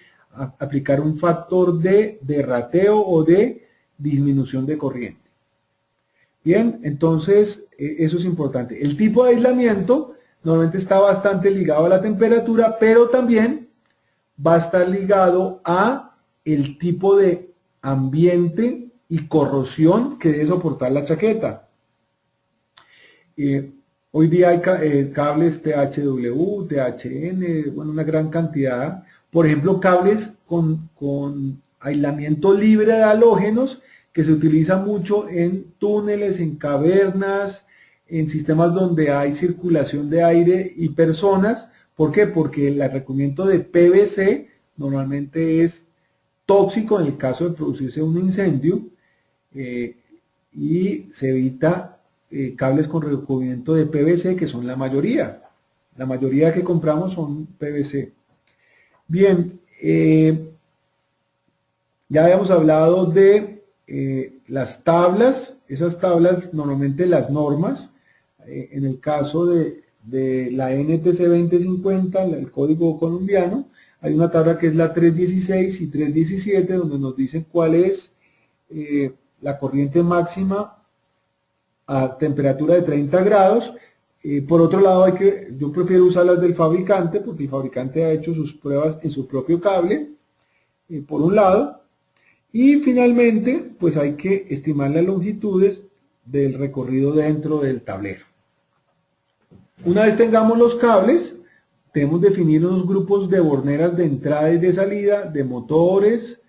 aplicar un factor de rateo o de disminución de corriente. Bien, entonces eso es importante. El tipo de aislamiento normalmente está bastante ligado a la temperatura, pero también va a estar ligado a el tipo de ambiente y corrosión que debe soportar la chaqueta. Hoy día hay cables THW, THN, bueno, una gran cantidad. Por ejemplo, cables con aislamiento libre de halógenos que se utiliza mucho en túneles, en cavernas, en sistemas donde hay circulación de aire y personas. ¿Por qué? Porque el recubrimiento de PVC normalmente es tóxico en el caso de producirse un incendio y se evita cables con recubrimiento de PVC, que son la mayoría. La mayoría que compramos son PVC. Bien, ya habíamos hablado de las tablas. Esas tablas, normalmente las normas, en el caso de la NTC 2050, el código colombiano, hay una tabla que es la 316 y 317, donde nos dicen cuál es la corriente máxima a temperatura de 30 grados. Por otro lado, yo prefiero usar las del fabricante, porque el fabricante ha hecho sus pruebas en su propio cable, por un lado. Y finalmente, pues hay que estimar las longitudes del recorrido dentro del tablero. Una vez tengamos los cables, debemos definir unos grupos de borneras de entrada y de salida, de motores.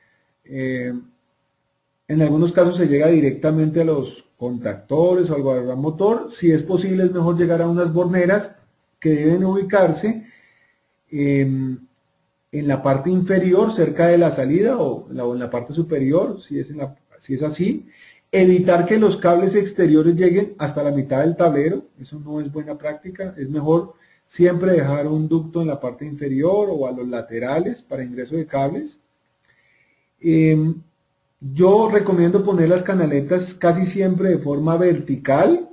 En algunos casos se llega directamente a los contactores o al guardarropa motor. Si es posible, es mejor llegar a unas borneras que deben ubicarse en la parte inferior, cerca de la salida, o en la parte superior, si es así. Evitar que los cables exteriores lleguen hasta la mitad del tablero, eso no es buena práctica. Es mejor siempre dejar un ducto en la parte inferior o a los laterales para ingreso de cables. Yo recomiendo poner las canaletas casi siempre de forma vertical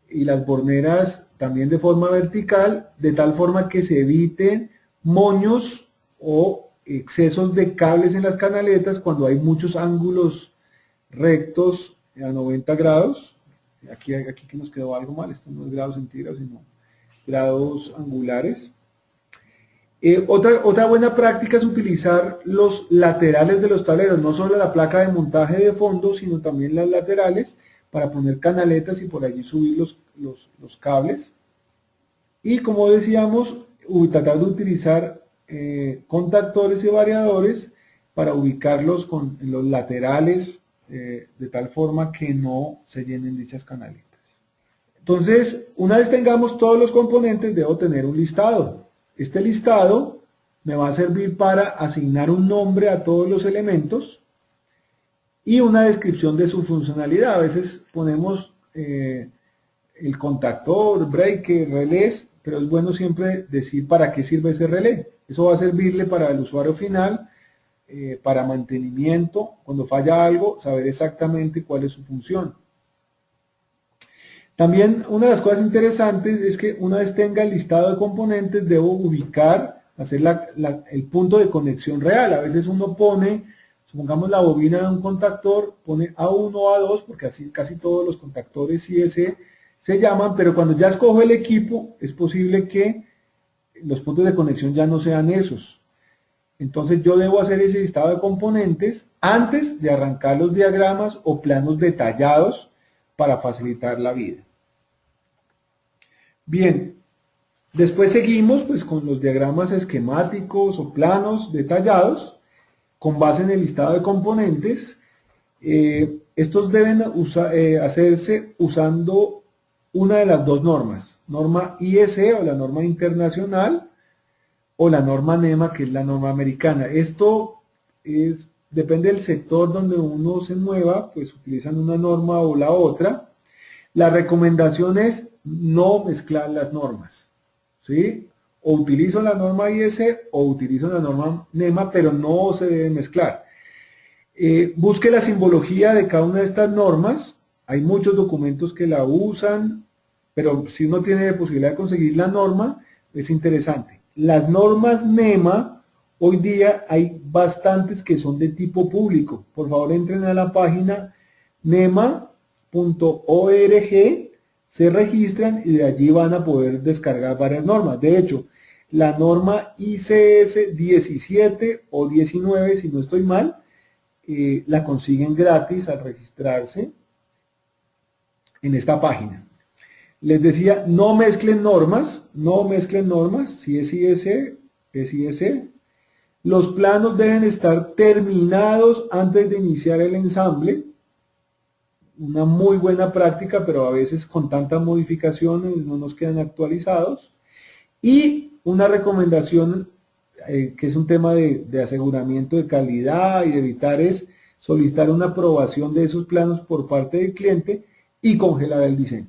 y las borneras también de forma vertical, de tal forma que se eviten moños o excesos de cables en las canaletas cuando hay muchos ángulos rectos a 90 grados. Aquí que nos quedó algo mal, esto no es grados centígrados, sino grados angulares. Otra buena práctica es utilizar los laterales de los tableros, no solo la placa de montaje de fondo, sino también las laterales para poner canaletas y por allí subir los cables. Y como decíamos, tratar de utilizar contactores y variadores para ubicarlos en los laterales de tal forma que no se llenen dichas canaletas. Entonces, una vez tengamos todos los componentes, debo tener un listado. Este listado me va a servir para asignar un nombre a todos los elementos y una descripción de su funcionalidad. A veces ponemos el contactor, breaker, relés, pero es bueno siempre decir para qué sirve ese relé. Eso va a servirle para el usuario final, para mantenimiento, cuando falla algo, saber exactamente cuál es su función. También una de las cosas interesantes es que una vez tenga el listado de componentes, debo ubicar, hacer el punto de conexión real. A veces uno pone, supongamos la bobina de un contactor, pone A1 o A2, porque así casi todos los contactores IS se llaman, pero cuando ya escojo el equipo, es posible que los puntos de conexión ya no sean esos. Entonces yo debo hacer ese listado de componentes antes de arrancar los diagramas o planos detallados para facilitar la vida. Bien, después seguimos pues con los diagramas esquemáticos o planos detallados con base en el listado de componentes. Estos deben hacerse usando una de las dos normas, norma IEC o la norma internacional o la norma NEMA, que es la norma americana. Esto depende del sector donde uno se mueva, pues utilizan una norma o la otra. La recomendación es no mezclar las normas, ¿sí? O utilizo la norma IEC o utilizo la norma NEMA, pero no se debe mezclar. Busque la simbología de cada una de estas normas. Hay muchos documentos que la usan, pero si uno tiene posibilidad de conseguir la norma, es interesante. Las normas NEMA, hoy día hay bastantes que son de tipo público. Por favor, entren a la página nema.org, se registran y de allí van a poder descargar varias normas. De hecho, la norma ICS 17 o 19, si no estoy mal, la consiguen gratis al registrarse en esta página. Les decía, no mezclen normas, si es IS, es IS. Los planos deben estar terminados antes de iniciar el ensamble. Una muy buena práctica, pero a veces con tantas modificaciones no nos quedan actualizados. Y una recomendación que es un tema de aseguramiento de calidad y de evitar es solicitar una aprobación de esos planos por parte del cliente y congelar el diseño.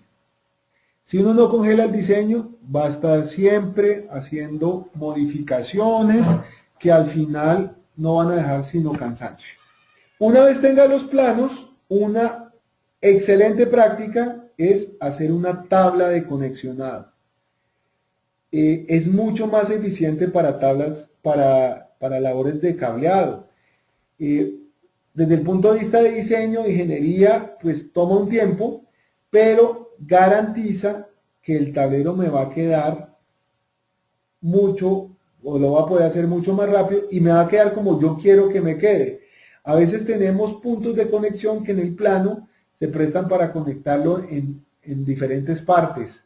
Si uno no congela el diseño, va a estar siempre haciendo modificaciones que al final no van a dejar sino cansancio. Una vez tenga los planos, una excelente práctica es hacer una tabla de conexionado. Es mucho más eficiente para tablas, para labores de cableado. Desde el punto de vista de diseño, ingeniería, pues toma un tiempo, pero garantiza que el tablero me va a quedar mucho, o lo va a poder hacer mucho más rápido y me va a quedar como yo quiero que me quede. A veces tenemos puntos de conexión que en el plano se prestan para conectarlo en diferentes partes.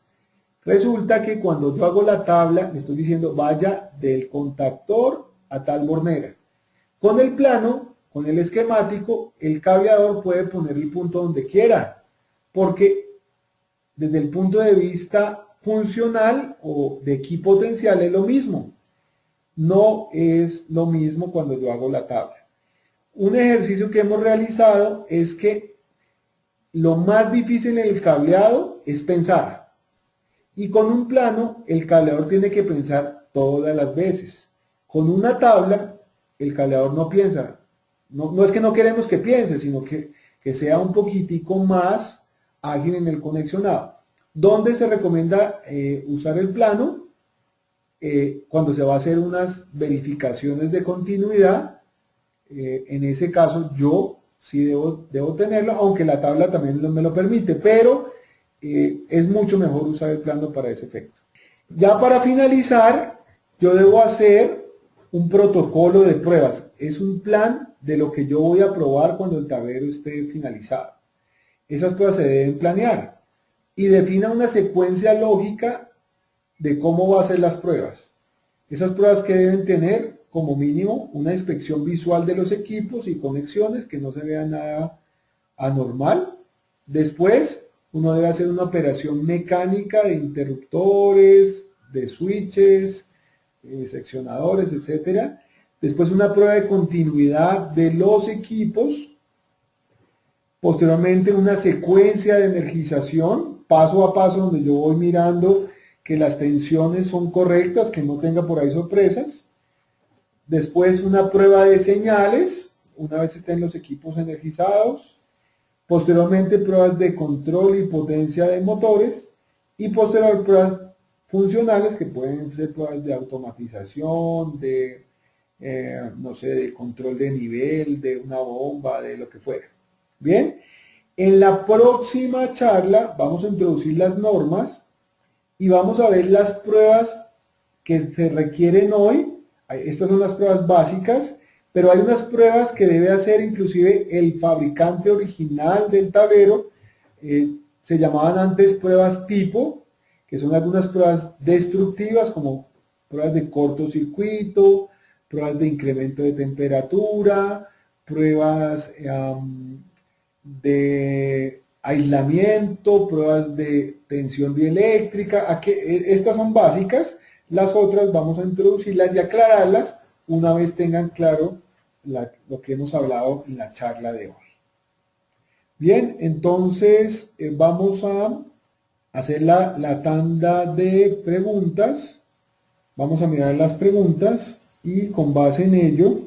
Resulta que cuando yo hago la tabla, le estoy diciendo vaya del contactor a tal bornera. Con el plano, con el esquemático, el cableador puede poner el punto donde quiera, porque desde el punto de vista funcional o de equipotencial es lo mismo. No es lo mismo cuando yo hago la tabla. Un ejercicio que hemos realizado es que lo más difícil en el cableado es pensar. Y con un plano, el cableador tiene que pensar todas las veces. Con una tabla, el cableador no piensa. No es que no queremos que piense, sino que sea un poquitico más ágil en el conexionado. ¿Dónde se recomienda usar el plano? Cuando se va a hacer unas verificaciones de continuidad. En ese caso, yo sí debo tenerlo, aunque la tabla también me lo permite, pero es mucho mejor usar el plano para ese efecto. Ya para finalizar, yo debo hacer un protocolo de pruebas. Es un plan de lo que yo voy a probar cuando el tablero esté finalizado. Esas pruebas se deben planear y defina una secuencia lógica de cómo va a ser las pruebas. Esas pruebas que deben tener como mínimo una inspección visual de los equipos y conexiones, que no se vea nada anormal. Después, uno debe hacer una operación mecánica de interruptores, de switches, seccionadores, etcétera. Después, una prueba de continuidad de los equipos. Posteriormente, una secuencia de energización, paso a paso, donde yo voy mirando que las tensiones son correctas, que no tenga por ahí sorpresas. Después, una prueba de señales, una vez estén los equipos energizados. Posteriormente, pruebas de control y potencia de motores. Y posterior, pruebas funcionales, que pueden ser pruebas de automatización, de, no sé, de control de nivel, de una bomba, de lo que fuera. Bien, en la próxima charla vamos a introducir las normas y vamos a ver las pruebas que se requieren hoy. Estas son las pruebas básicas, pero hay unas pruebas que debe hacer inclusive el fabricante original del tablero. Se llamaban antes pruebas tipo, que son algunas pruebas destructivas como pruebas de cortocircuito, pruebas de incremento de temperatura, pruebas de aislamiento, pruebas de tensión dieléctrica. Estas son básicas, las otras vamos a introducirlas y aclararlas una vez tengan claro lo que hemos hablado en la charla de hoy. Bien, entonces vamos a hacer la tanda de preguntas. Vamos a mirar las preguntas y con base en ello,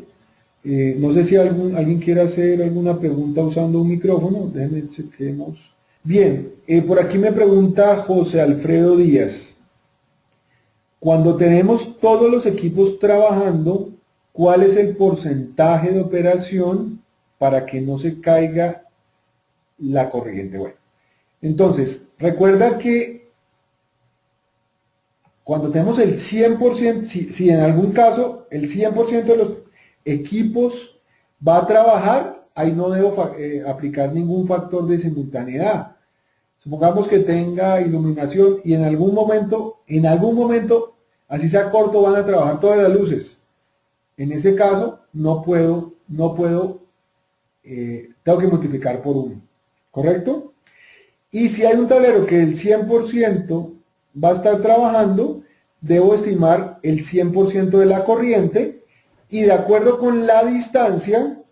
no sé si alguien quiere hacer alguna pregunta usando un micrófono. Déjenme chequemos. Bien, por aquí me pregunta José Alfredo Díaz. Cuando tenemos todos los equipos trabajando, ¿cuál es el porcentaje de operación para que no se caiga la corriente? Bueno, entonces, recuerda que cuando tenemos el 100%, si en algún caso el 100% de los equipos va a trabajar, ahí no debo aplicar ningún factor de simultaneidad. Supongamos que tenga iluminación y en algún momento, así sea corto, van a trabajar todas las luces. En ese caso, no puedo, tengo que multiplicar por 1, ¿correcto? Y si hay un tablero que el 100% va a estar trabajando, debo estimar el 100% de la corriente y de acuerdo con la distancia,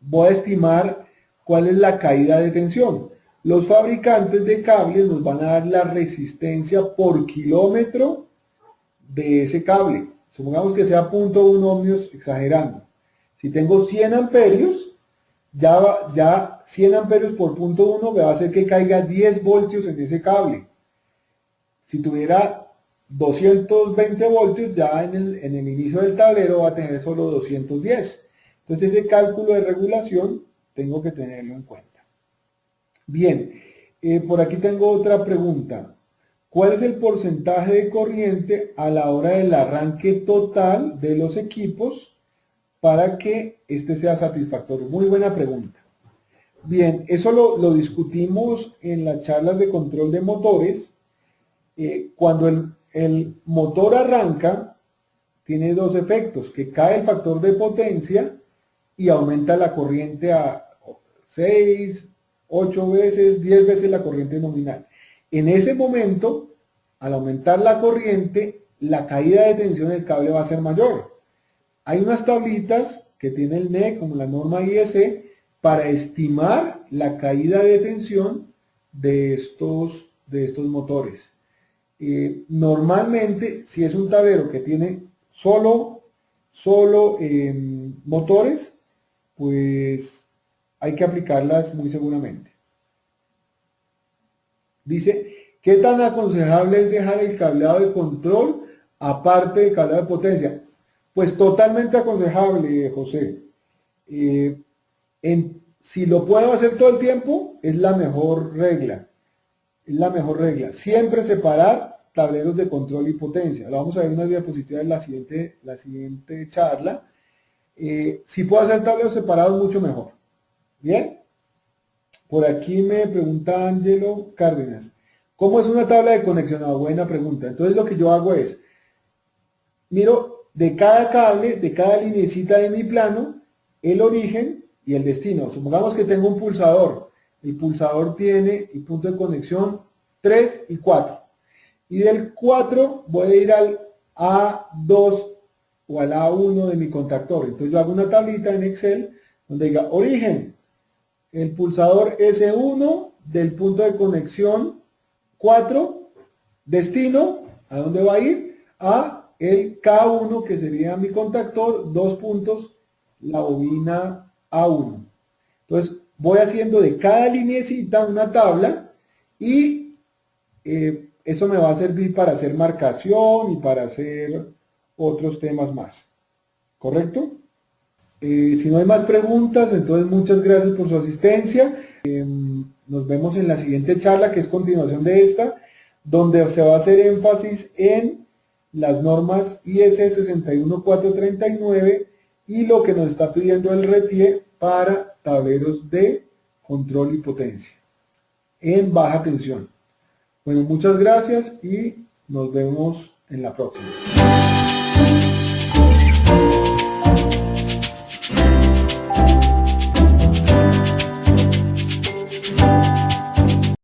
voy a estimar cuál es la caída de tensión. Los fabricantes de cables nos van a dar la resistencia por kilómetro de ese cable. Supongamos que sea 0.1 ohmios, exagerando. Si tengo 100 amperios, ya 100 amperios por 0.1 me va a hacer que caiga 10 voltios en ese cable. Si tuviera 220 voltios, ya en el inicio del tablero va a tener solo 210. Entonces ese cálculo de regulación tengo que tenerlo en cuenta. Bien, por aquí tengo otra pregunta. ¿Cuál es el porcentaje de corriente a la hora del arranque total de los equipos para que este sea satisfactorio? Muy buena pregunta. Bien, eso lo discutimos en las charlas de control de motores. Cuando el motor arranca, tiene dos efectos, que cae el factor de potencia y aumenta la corriente a 6, 8 veces, 10 veces la corriente nominal. En ese momento, al aumentar la corriente, la caída de tensión del cable va a ser mayor. Hay unas tablitas que tiene el NEC, como la norma IEC, para estimar la caída de tensión de estos motores. Normalmente, si es un tablero que tiene solo motores, pues hay que aplicarlas muy seguramente. Dice, ¿qué tan aconsejable es dejar el cableado de control aparte del cableado de potencia? Pues totalmente aconsejable, José. Si lo puedo hacer todo el tiempo, es la mejor regla. Es la mejor regla. Siempre separar tableros de control y potencia. Lo vamos a ver en unas diapositivas en la siguiente charla. Si puedo hacer tableros separados, mucho mejor. Bien. Por aquí me pregunta Ángelo Cárdenas. ¿Cómo es una tabla de conexión? Buena pregunta. Entonces lo que yo hago es, miro de cada cable, de cada linecita de mi plano, el origen y el destino. Supongamos que tengo un pulsador. El pulsador tiene el punto de conexión 3 y 4. Y del 4 voy a ir al A2 o al A1 de mi contactor. Entonces yo hago una tablita en Excel donde diga origen, el pulsador S1 del punto de conexión 4, destino, ¿a dónde va a ir? A el K1, que sería mi contactor, 2 puntos, la bobina A1. Entonces voy haciendo de cada lineecita una tabla y eso me va a servir para hacer marcación y para hacer otros temas más. ¿Correcto? Si no hay más preguntas, entonces muchas gracias por su asistencia. Nos vemos en la siguiente charla, que es continuación de esta, donde se va a hacer énfasis en las normas IS 61439 y lo que nos está pidiendo el RETIE para tableros de control y potencia en baja tensión. Bueno, muchas gracias y nos vemos en la próxima.